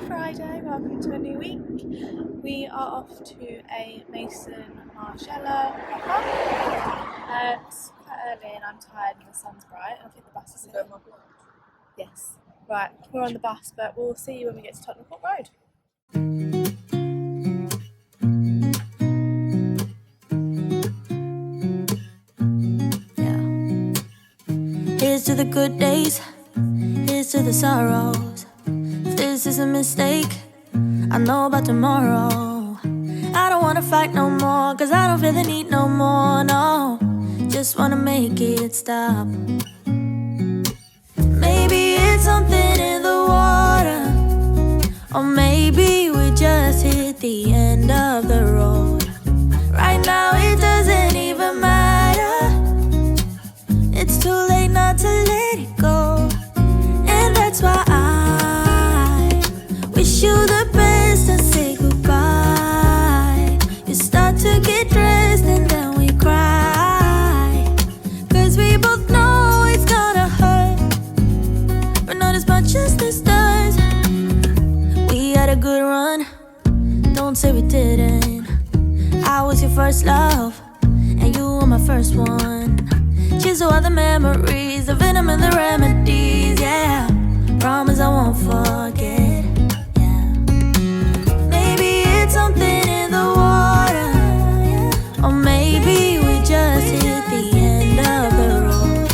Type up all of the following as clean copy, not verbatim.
Friday, welcome to a new week. We are off to a Maison Margiela pop-up. It's quite early and I'm tired and the sun's bright. I think the bus is here. Yes. Right, we're on the bus, but we'll see you when we get to Tottenham Court Road. Here's to the good days, here's to the sorrows. If this is a mistake, I know about tomorrow. I don't wanna fight no more, cause I don't feel the need no more, no. Just wanna make it stop. Maybe it's something in the water, or maybe we just hit the end of the road. Right now it doesn't even matter. It's too late not to let it go. And that's why I wish you the best and say goodbye. You start to get dressed and then we cry, cause we both know it's gonna hurt, but not as much as this does. We had a good run, don't say we didn't. I was your first love, and you were my first one. Cheers to all the memories, the venom and the remedies, yeah. Promise I won't forget, yeah. Maybe it's something in the water, yeah. Or maybe we just hit the end of the road.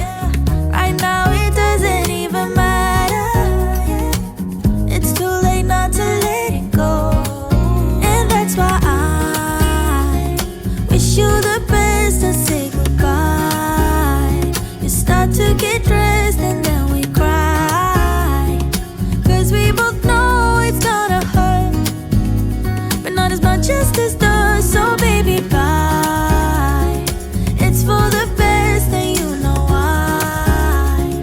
Right now it doesn't even matter, yeah. It's too late not to let it go. And that's why I wish you the best and say goodbye. Start to get dressed and then we cry, cause we both know it's gonna hurt, but not as much as this does. So baby, bye. It's for the best and you know why.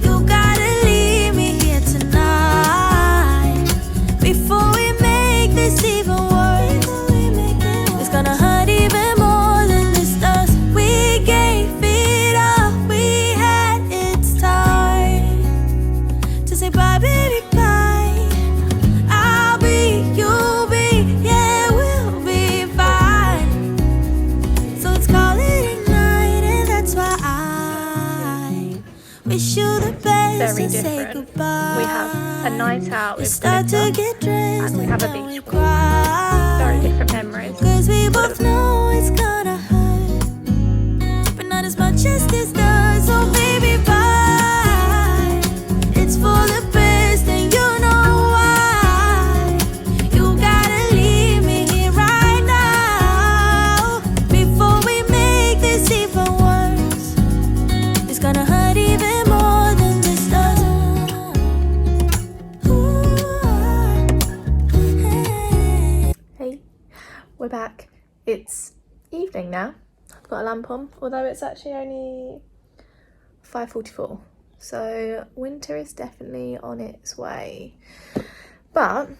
You gotta leave me here tonight before we make this even worse. It's gonna hurt even more than this does. We gave it up. Say bye, baby, bye. I'll be, you'll be, yeah, we'll be fine. So let's call it a night, and that's why I wish you the best and say goodbye. We have a night out with start to get dressed and we have a then beach we cry. Very different memories. Cause we both know it's gonna hurt, but not as much as this does. So baby, bye. It's for the best and you know why. You gotta leave me here right now before we make this even worse. It's gonna hurt even more than this does. Hey, we're back. It's evening now. I've got a lamp on, although it's actually only 5:44. So winter is definitely on its way. But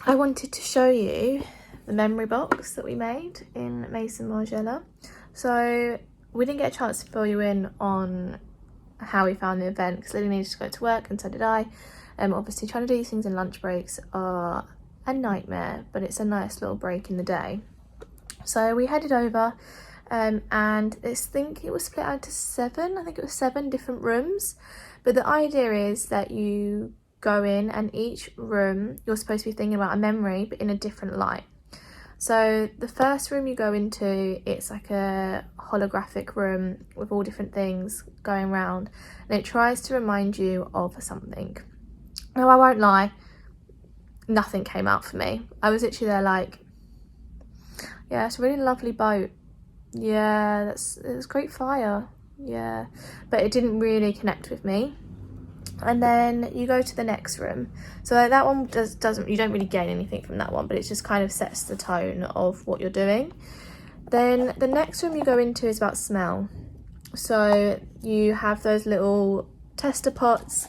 I wanted to show you the memory box that we made in Maison Margiela. So we didn't get a chance to fill you in on how we found the event because Lily needed to go to work and so did I. Obviously trying to do these things in lunch breaks are a nightmare, but it's a nice little break in the day. So we headed over. And I think it was split out to seven different rooms. But the idea is that you go in and each room, you're supposed to be thinking about a memory, but in a different light. So the first room you go into, it's like a holographic room with all different things going around. And it tries to remind you of something. Now, I won't lie, nothing came out for me. I was literally there like, yeah, it's a really lovely boat. Yeah, it was great fire, yeah, but it didn't really connect with me. And then you go to the next room, so that one doesn't you don't really gain anything from that one, but it just kind of sets the tone of what you're doing. Then the next room you go into is about smell. So you have those little tester pots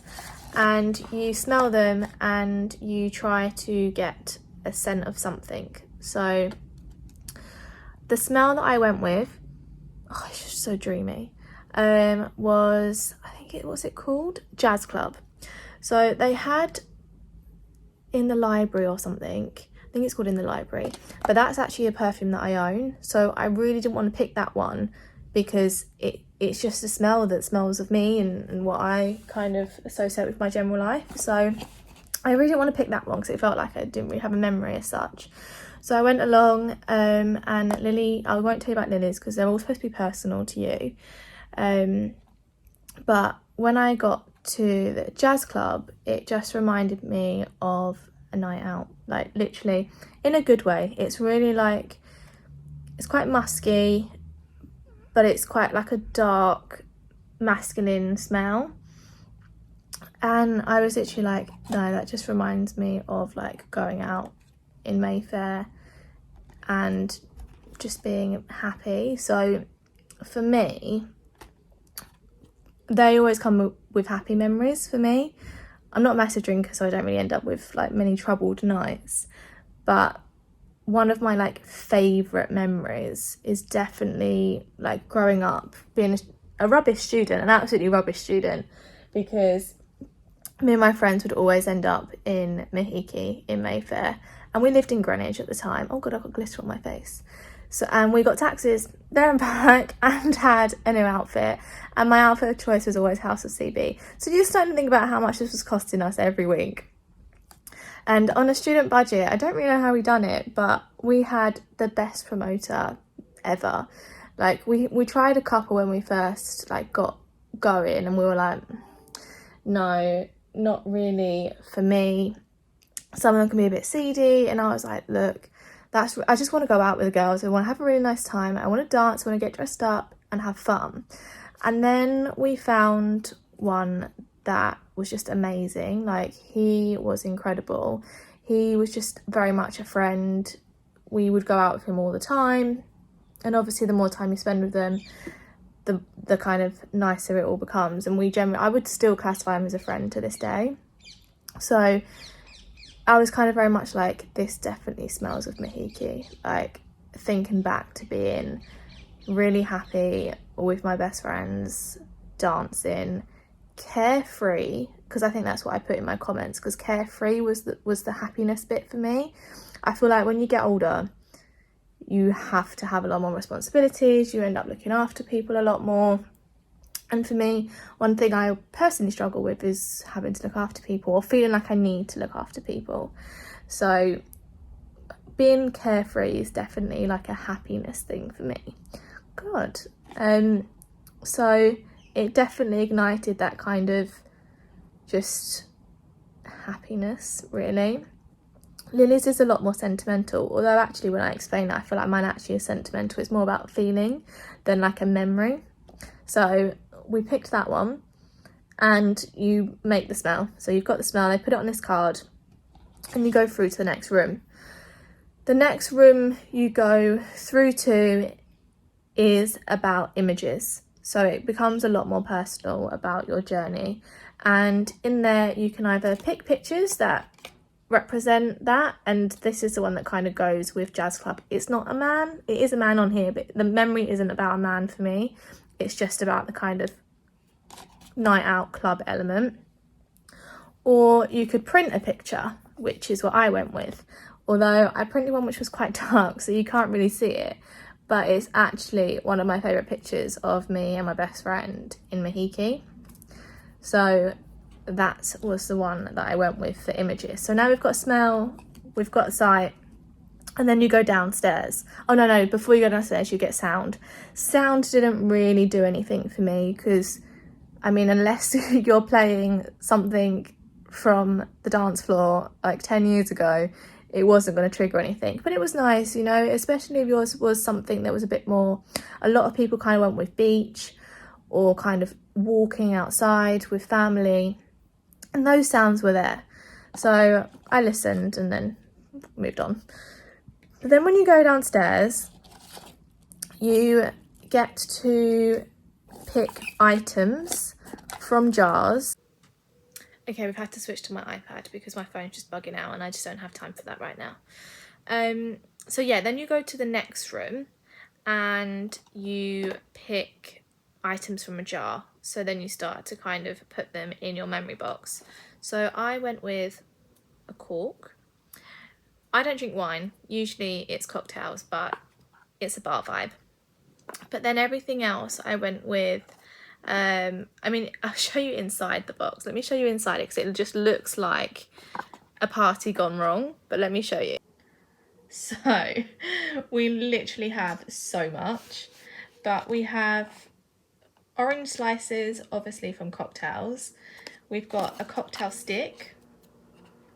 and you smell them and you try to get a scent of something. So the smell that I went with, oh, it's just so dreamy, was, I think it was called Jazz Club. So they had In the Library or something. I think it's called In the Library. But that's actually a perfume that I own. So I really didn't want to pick that one because it's just a smell that smells of me and what I kind of associate with my general life. So I really didn't want to pick that one because it felt like I didn't really have a memory as such. So I went along and Lily, I won't tell you about Lily's because they're all supposed to be personal to you. But when I got to the jazz club, it just reminded me of a night out, like literally in a good way. It's really like, it's quite musky, but it's quite like a dark masculine smell. And I was literally like, no, that just reminds me of like going out in Mayfair and just being happy. So for me, they always come with happy memories for me. I'm not a massive drinker, so I don't really end up with like many troubled nights, but one of my like favourite memories is definitely like growing up being a rubbish student, an absolutely rubbish student, because me and my friends would always end up in Mahiki in Mayfair, and we lived in Greenwich at the time. Oh god, I've got glitter on my face. So, and we got taxis there and back and had a new outfit, and my outfit of choice was always House of CB. So you're starting to think about how much this was costing us every week. And on a student budget, I don't really know how we done it, but we had the best promoter ever. Like we tried a couple when we first like got going, and we were like, no, not really for me. Some of them can be a bit seedy, and I was like, look, I just want to go out with the girls. I want to have a really nice time. I want to dance. I want to get dressed up and have fun. And then we found one that was just amazing. Like, he was incredible. He was just very much a friend. We would go out with him all the time. And obviously the more time you spend with them, the kind of nicer it all becomes. And I would still classify him as a friend to this day. So I was kind of very much like, this definitely smells of Mahiki. Like, thinking back to being really happy with my best friends, dancing, carefree, because I think that's what I put in my comments, because carefree was the happiness bit for me. I feel like when you get older, you have to have a lot more responsibilities. You end up looking after people a lot more. And for me, one thing I personally struggle with is having to look after people, or feeling like I need to look after people. So being carefree is definitely like a happiness thing for me. God. So it definitely ignited that kind of just happiness, really. Lily's is a lot more sentimental, although actually when I explain it, I feel like mine actually is sentimental. It's more about feeling than like a memory. So we picked that one, and you make the smell. So you've got the smell, they put it on this card, and you go through to the next room. The next room you go through to is about images. So it becomes a lot more personal about your journey. And in there you can either pick pictures that represent that, and this is the one that kind of goes with jazz club. It's not a man, it is a man on here, but the memory isn't about a man for me. It's just about the kind of night out club element. Or you could print a picture, which is what I went with, although I printed one which was quite dark, so you can't really see it, but it's actually one of my favourite pictures of me and my best friend in Mahiki. So that was the one that I went with for images. So now we've got smell, we've got sight, and then you go downstairs. Oh no, before you go downstairs you get sound. Sound didn't really do anything for me, because I mean, unless you're playing something from the dance floor like 10 years ago, it wasn't going to trigger anything. But it was nice, you know, especially if yours was something that was a bit more, a lot of people kind of went with beach or kind of walking outside with family, and those sounds were there. So I listened and then moved on. But then when you go downstairs, you get to pick items from jars. Okay, we've had to switch to my iPad because my phone's just bugging out and I just don't have time for that right now. So yeah, then you go to the next room and you pick items from a jar. So then you start to kind of put them in your memory box. So I went with a cork. I don't drink wine, usually it's cocktails, but it's a bar vibe. But then everything else I went with, I mean, I'll show you inside the box. Let me show you inside it, because it just looks like a party gone wrong, but let me show you. So we literally have so much, but we have orange slices, obviously from cocktails. We've got a cocktail stick.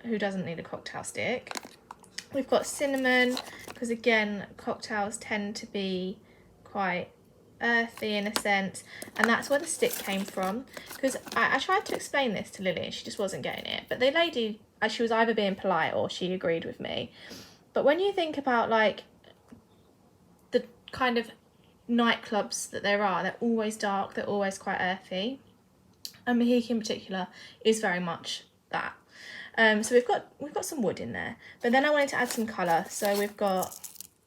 Who doesn't need a cocktail stick? We've got cinnamon, because again, cocktails tend to be quite earthy in a sense, and that's where the stick came from. Because I tried to explain this to Lily and she just wasn't getting it, but the lady, she was either being polite or she agreed with me. But when you think about like the kind of nightclubs that there are, they're always dark, they're always quite earthy, and Mahiki in particular is very much that. So we've got some wood in there, but then I wanted to add some colour, so we've got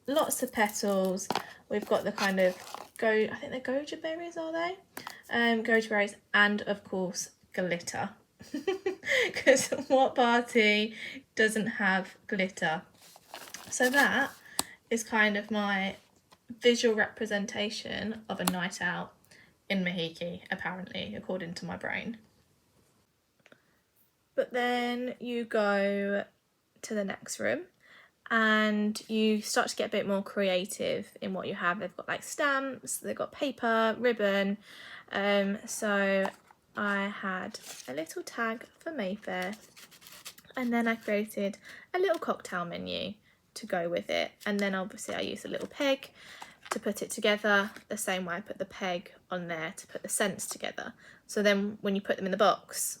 lots of petals. We've got the kind of I think they're goji berries, are they? Goji berries, and of course glitter, because what party doesn't have glitter? So that is kind of my visual representation of a night out in Mahiki, apparently, according to my brain. But then you go to the next room and you start to get a bit more creative in what you have. They've got like stamps, they've got paper, ribbon. So I had a little tag for Mayfair, and then I created a little cocktail menu to go with it. And then obviously I used a little peg to put it together, the same way I put the peg on there to put the scents together. So then when you put them in the box,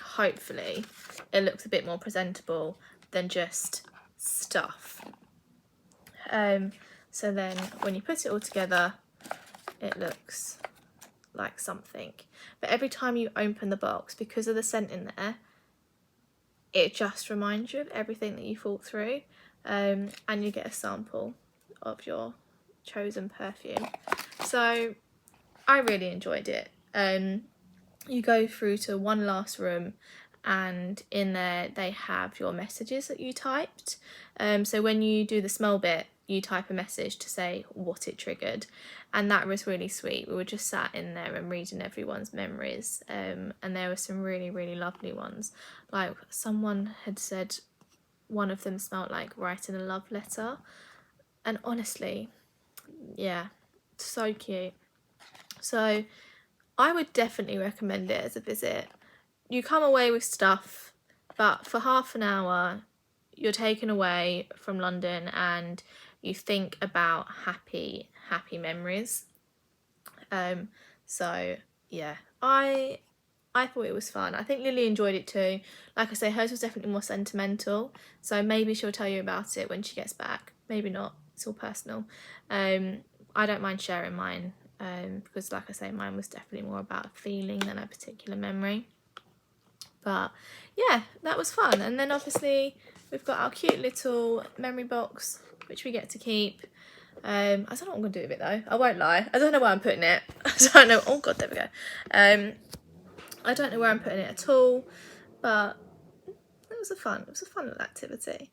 hopefully it looks a bit more presentable than just stuff. So then when you put it all together, it looks like something. But every time you open the box, because of the scent in there, it just reminds you of everything that you thought through, and you get a sample of your chosen perfume. So I really enjoyed it. You go through to one last room, and in there they have your messages that you typed. So when you do the smell bit, you type a message to say what it triggered, and that was really sweet. We were just sat in there and reading everyone's memories, and there were some really, really lovely ones. Like someone had said one of them smelled like writing a love letter, and honestly, yeah, so cute. So I would definitely recommend it as a visit. You come away with stuff, but for half an hour you're taken away from London and you think about happy memories. So yeah, I thought it was fun. I think Lily enjoyed it too. Like I say, hers was definitely more sentimental, so maybe she'll tell you about it when she gets back. Maybe not, it's all personal. I don't mind sharing mine, because like I say, mine was definitely more about a feeling than a particular memory. But yeah, that was fun. And then obviously we've got our cute little memory box, which we get to keep. I don't know what I'm going to do with it though, I won't lie. I don't know where I'm putting it. I don't know. Oh god, there we go. I don't know where I'm putting it at all, but it was a fun little activity.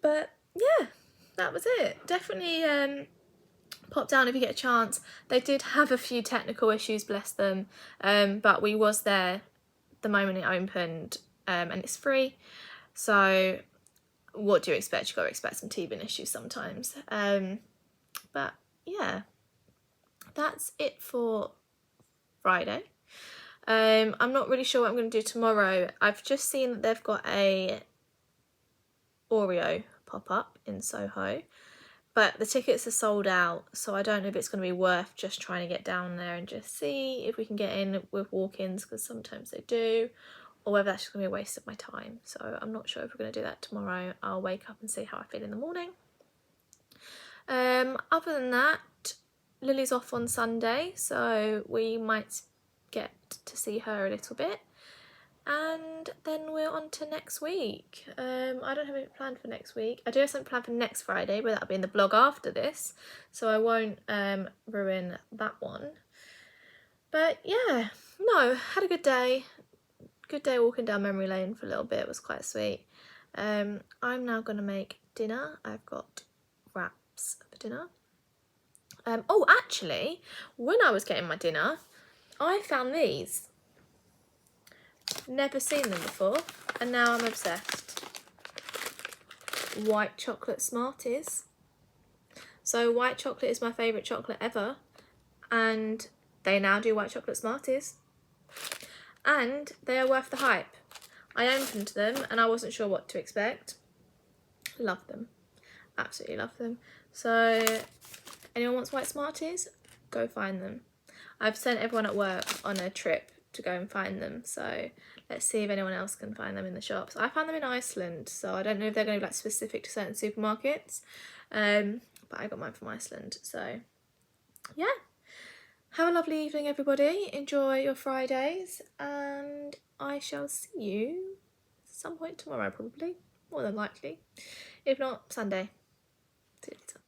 But yeah, that was it. Definitely pop down if you get a chance. They did have a few technical issues, bless them, but we was there the moment it opened, and it's free, so what do you expect? You got to expect some teething issues sometimes. But yeah, that's it for Friday. I'm not really sure what I'm going to do tomorrow. I've just seen that they've got a Oreo pop-up in Soho, but the tickets are sold out, so I don't know if it's going to be worth just trying to get down there and just see if we can get in with walk-ins, because sometimes they do, or whether that's just going to be a waste of my time. So I'm not sure if we're going to do that tomorrow. I'll wake up and see how I feel in the morning. Other than that, Lily's off on Sunday, so we might get to see her a little bit. And then we're on to next week. I don't have anything planned for next week. I do have something planned for next Friday, but that'll be in the blog after this, so I won't ruin that one. But yeah, no, had a good day. good day walking down memory lane for a little bit. It was quite sweet. I'm now going to make dinner. I've got wraps for dinner. Oh, actually, when I was getting my dinner, I found these. Never seen them before, and now I'm obsessed. White chocolate Smarties. So white chocolate is my favourite chocolate ever, and they now do white chocolate Smarties. And they are worth the hype. I opened them and I wasn't sure what to expect. Love them. Absolutely love them. So anyone wants white Smarties? Go find them. I've sent everyone at work on a trip to go and find them. So let's see if anyone else can find them in the shops. I found them in Iceland, so I don't know if they're going to be like specific to certain supermarkets. But I got mine from Iceland. So yeah. Have a lovely evening, everybody. Enjoy your Fridays, and I shall see you at some point tomorrow, probably, more than likely. If not, Sunday. See you later.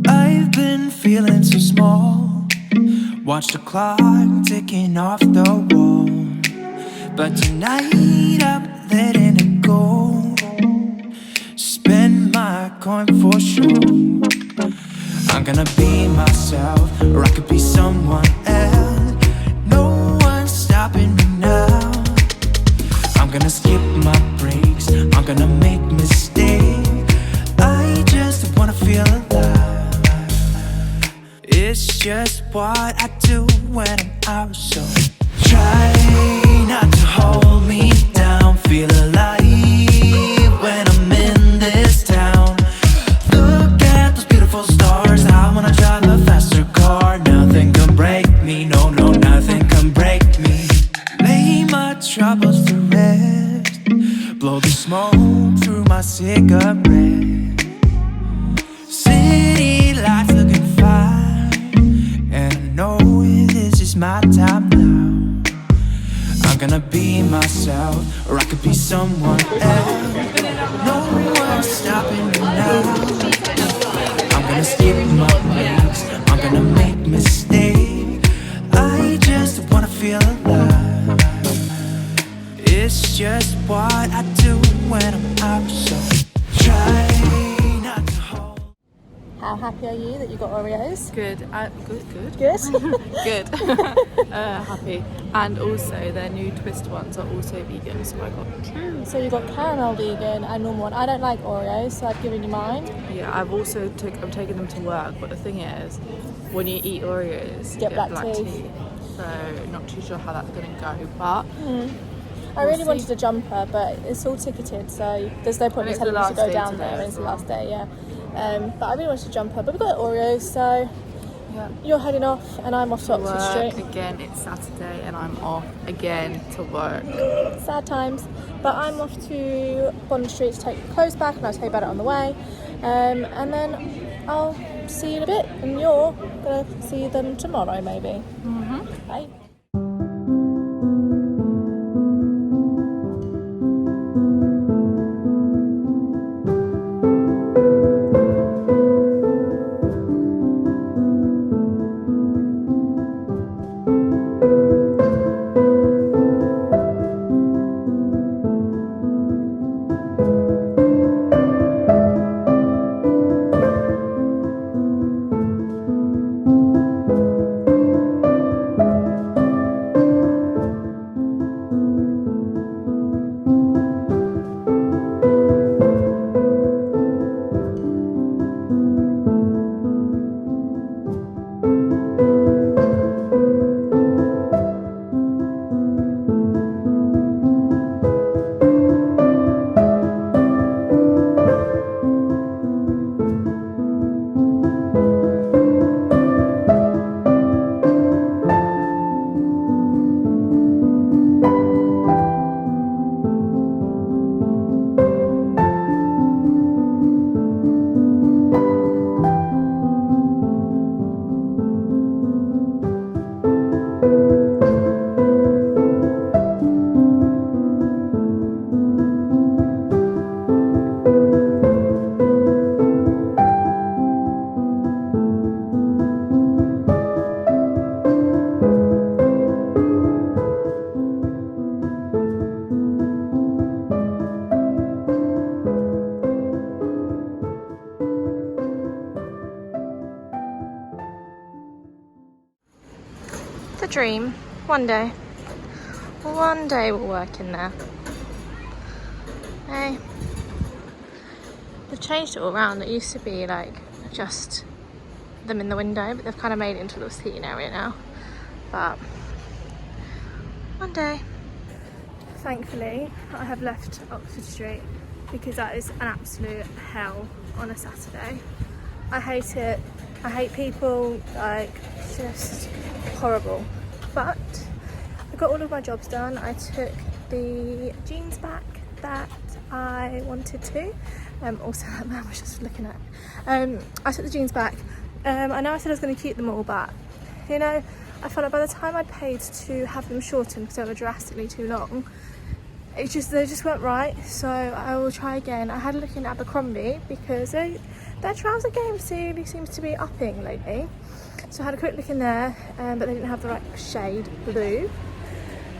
I've been feeling so small. Watch the clock ticking off the wall. But tonight I'm letting it go. Spend my coin for sure. I'm gonna be myself, or I could be someone else. No one's stopping me now. I'm gonna skip my breaks, I'm gonna make mistakes. I just wanna feel alive. It's just what I do when I'm out, so try not to hold me down. Feel alive when I'm in this town. Look at those beautiful stars. I wanna drive a faster car. Nothing can break me, no, no, nothing can break me. Lay my troubles to rest. Blow the smoke through my cigarette. City lights looking fine, and I know this is my time now. I'm gonna be myself, or I could be someone else. No one's stopping me now. I'm gonna skip my breaks, I'm gonna make mistakes. I just wanna feel alive. It's just what I do when I'm out, so try not to hold. How happy are you that you got Oreos? Good. Good? Good. Happy. And also their new twist ones are also vegan, so I got two. So you got caramel vegan and normal one. I don't like Oreos, so I've given you mine. Yeah, I'm taking them to work, but the thing is, when you eat Oreos, you Get get black black tea. tea. So not too sure how that's gonna go, but I really wanted a jumper, but it's all ticketed, so there's no point in it's the telling you to last go day down today there. as It's the well. last day, yeah. But I really wanted a jumper, but we've got Oreos, so yeah. you're heading off and I'm off to Oxford Work Street. again. It's Saturday and I'm off again to work. Sad times, but I'm off to Bond Street to take the clothes back, and I'll tell you about it on the way. And then I'll see you in a bit, and you're gonna see them tomorrow, maybe. Bye. dream. One day. One day we'll work in there. Hey. They've changed it all around. It used to be like just them in the window, but they've kind of made it into a little seating area now. But one day. Thankfully, I have left Oxford Street because that is an absolute hell on a Saturday. I hate it. I hate people, like, it's just horrible. But I got all of my jobs done. I took the jeans back that I wanted to. Also, that man was just looking at. I took the jeans back. I know I said I was going to keep them all, but you know, I felt like by the time I'd paid to have them shortened because they were drastically too long, they just weren't right. So I will try again. I had a look in Abercrombie because their trouser game really seems to be upping lately. So I had a quick look in there, but they didn't have the right shade blue.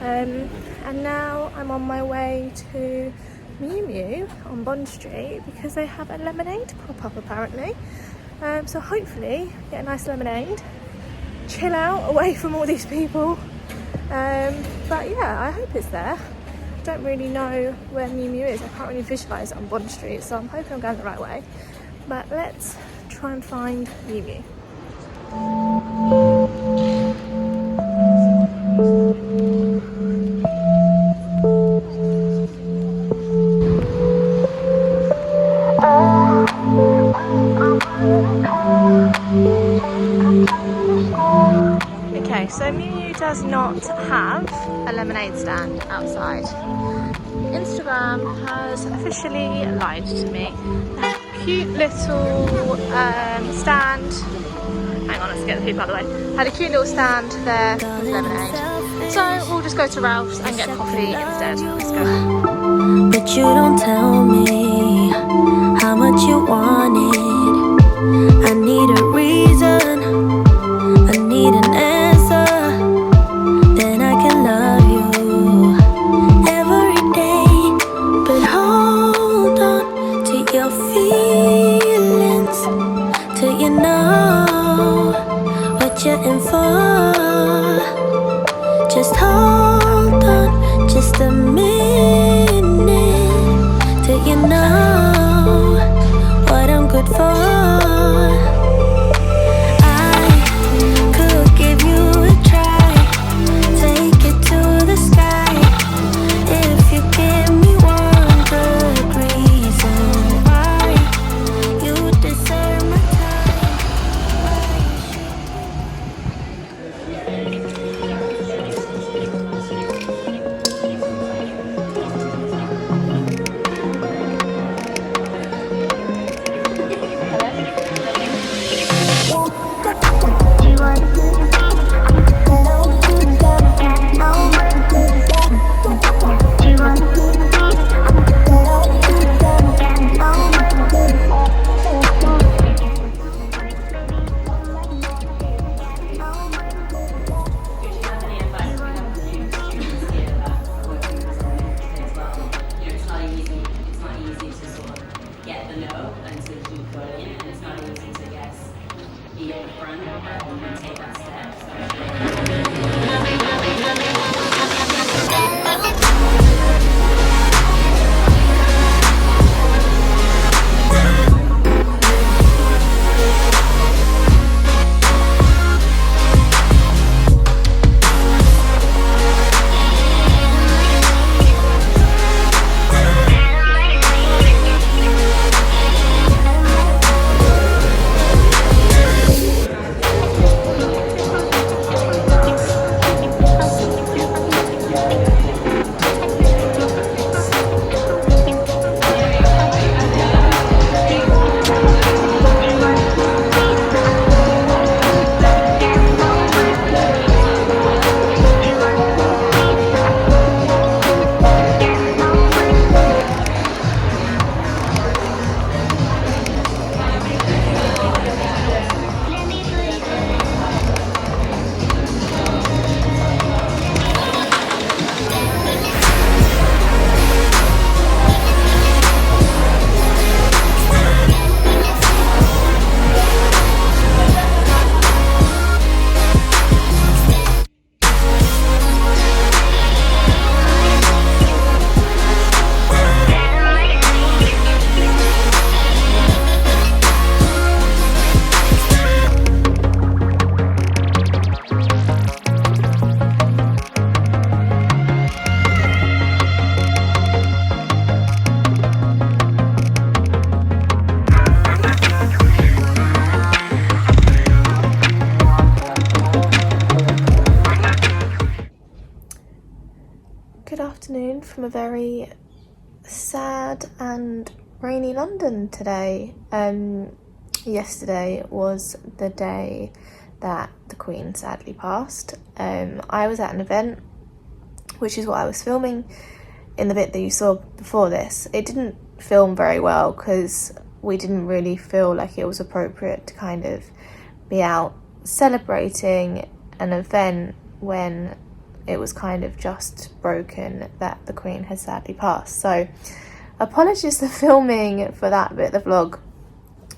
And now I'm on my way to Miu Miu on Bond Street because they have a lemonade pop-up apparently. So hopefully get a nice lemonade, chill out away from all these people. But yeah, I hope it's there. I don't really know where Miu Miu is. I can't really visualise it on Bond Street, so I'm hoping I'm going the right way. But let's try and find Miu Miu. Okay, so Miu Miu does not have a lemonade stand outside. Instagram has officially lied to me. They have a cute little stand. Hang on, let's get the people out of the way. Had a cute little stand there with lemonade. So we'll just go to Ralph's and get coffee instead. Let's go. But you don't tell me how much you want it. I need a reason, I need an answer. Then I can love you every day. But hold on to your feelings till you know what you're in for. Just hold on just a minute till you know what I'm good for. I could give you a try, take it to the sky, if you give me one good reason why you deserve my time, why you should. from a very sad and rainy London today. Yesterday was the day that the Queen sadly passed. I was at an event, which is what I was filming in the bit that you saw before this. It didn't film very well because we didn't really feel like it was appropriate to kind of be out celebrating an event when it was kind of just broken that the Queen had sadly passed. So apologies for filming for that bit. The vlog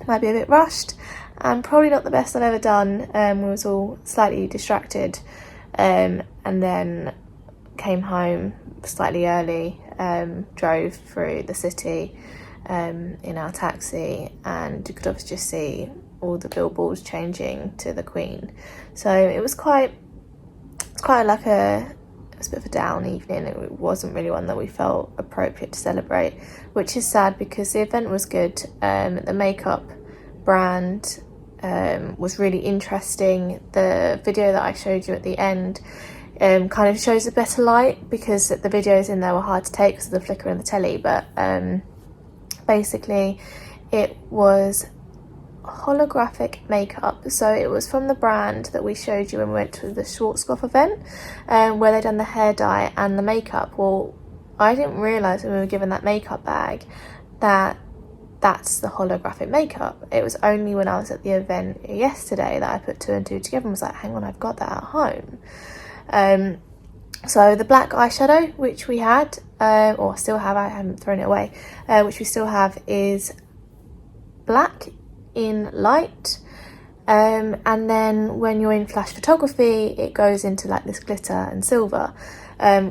might be a bit rushed and probably not the best I've ever done. We was all slightly distracted, and then came home slightly early, drove through the city in our taxi, and you could obviously just see all the billboards changing to the Queen. So it was quite like it was a bit of a down evening. It wasn't really one that we felt appropriate to celebrate, which is sad because the event was good. The makeup brand was really interesting. The video that I showed you at the end kind of shows a better light because the videos in there were hard to take because of the flicker in the telly, but basically it was holographic makeup. So it was from the brand that we showed you when we went to the Schwarzkopf event, where they'd done the hair dye and the makeup. Well, I didn't realise when we were given that makeup bag that that's the holographic makeup. It was only when I was at the event yesterday that I put two and two together and was like, hang on, I've got that at home. So the black eyeshadow, which we had, or still have, I haven't thrown it away, which we still have, is black in light, and then when you're in flash photography it goes into like this glitter and silver,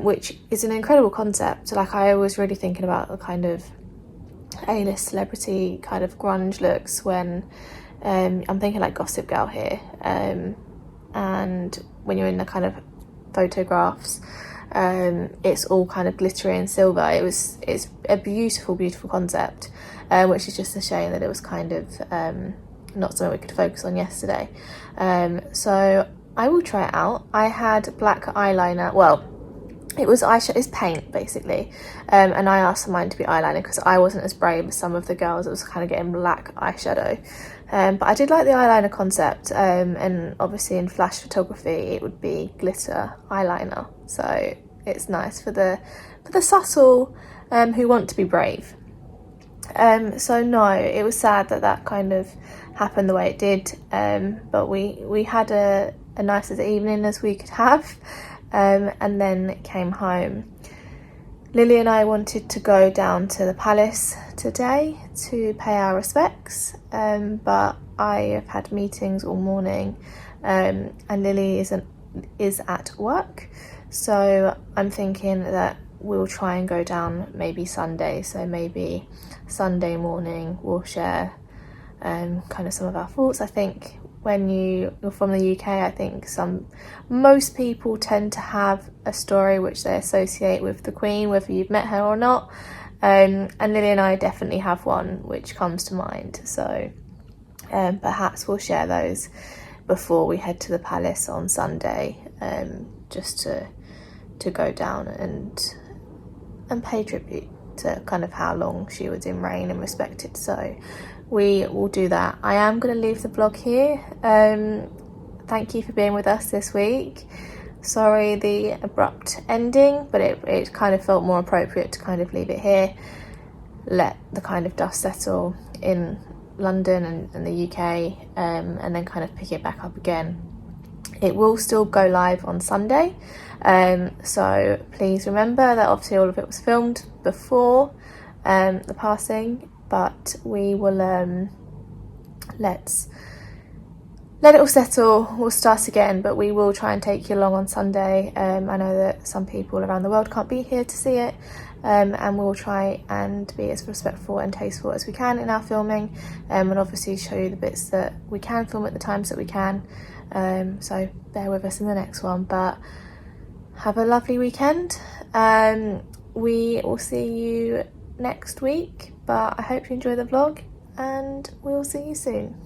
which is an incredible concept. Like, I was really thinking about the kind of A-list celebrity kind of grunge looks when I'm thinking like Gossip Girl here, and when you're in the kind of photographs, it's all kind of glittery and silver. It's a beautiful concept, which is just a shame that it was kind of not something we could focus on yesterday. So I will try it out. I had black eyeliner, well, it was eyeshadow, it's paint basically, and I asked for mine to be eyeliner because I wasn't as brave as some of the girls that was kind of getting black eyeshadow. But I did like the eyeliner concept, and obviously in flash photography it would be glitter eyeliner, so it's nice for the subtle who want to be brave. So no, it was sad that kind of happened the way it did, but we had a nice as evening as we could have, and then came home. Lily and I wanted to go down to the palace today to pay our respects, but I have had meetings all morning, and Lily is at work, so I'm thinking that we'll try and go down maybe Sunday. So maybe Sunday morning we'll share kind of some of our thoughts. I think when you're from the UK, I think most people tend to have a story which they associate with the Queen, whether you've met her or not, and Lily and I definitely have one which comes to mind, so perhaps we'll share those before we head to the palace on Sunday, just to go down and pay tribute to kind of how long she was in reign and respected. So we will do that. I am going to leave the vlog here. Thank you for being with us this week. Sorry the abrupt ending, but it kind of felt more appropriate to kind of leave it here, let the kind of dust settle in London and the UK, and then kind of pick it back up again. It will still go live on Sunday, so please remember that obviously all of it was filmed before the passing, but we will let it all settle. We'll start again, but we will try and take you along on Sunday. I know that some people around the world can't be here to see it, and we'll try and be as respectful and tasteful as we can in our filming, and obviously show you the bits that we can film at the times that we can. So bear with us in the next one, but have a lovely weekend. We will see you next week, but I hope you enjoy the vlog and we will see you soon.